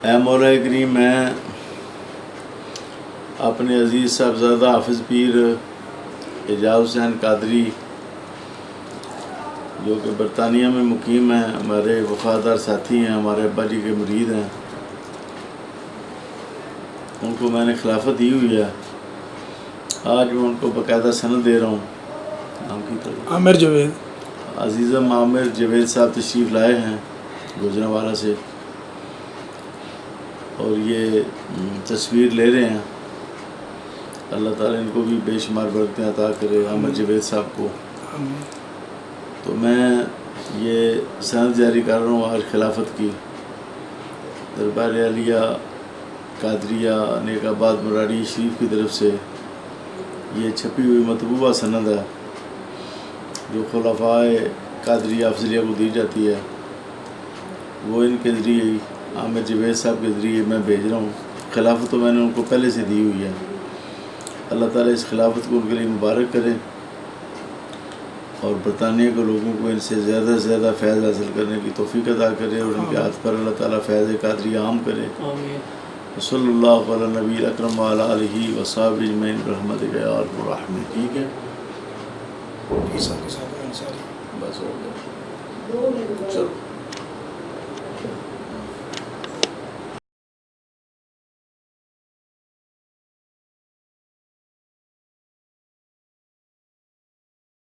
اے مولا کریم، میں اپنے عزیز صاحبزادہ حافظ پیر اعجاز حسین قادری جو کہ برطانیہ میں مقیم ہیں، ہمارے وفادار ساتھی ہیں، ہمارے ابا جی کے مرید ہیں، ان کو میں نے خلافت دی ہوئی ہے۔ آج میں ان کو باقاعدہ سند دے رہا ہوں۔ نام کی طرف عامر جاوید، عزیزم عامر جاوید صاحب تشریف لائے ہیں گوجرانوالا سے، اور یہ تصویر لے رہے ہیں۔ اللہ تعالیٰ ان کو بھی بے شمار برکتیں عطا کرے، عامر جاوید صاحب کو۔ تو میں یہ سند جاری کر رہا ہوں آج خلافت کی، دربار عالیہ قادریہ نیک آباد مراڑی شریف کی طرف سے یہ چھپی ہوئی مطبوعہ سند ہے جو خلفائے قادریہ افضلیہ کو دی جاتی ہے، وہ ان کے ذریعے ہی عامر جاوید صاحب کے ذریعے میں بھیج رہا ہوں۔ خلافت تو میں نے ان کو پہلے سے دی ہوئی ہے۔ اللہ تعالیٰ اس خلافت کو ان کے لیے مبارک کرے اور برطانیہ کے لوگوں کو ان سے زیادہ سے زیادہ فیض حاصل کرنے کی توفیق عطا کرے، اور ان کے ہاتھ پر اللہ تعالیٰ فیض قادری عام کرے۔ صلی اللہ علی نبی الاکرم وعلی آلہ وصحبہ اجمعین برحمتک یا ارحم الراحمین۔ ٹھیک ہے، بس ہو گیا، چلو۔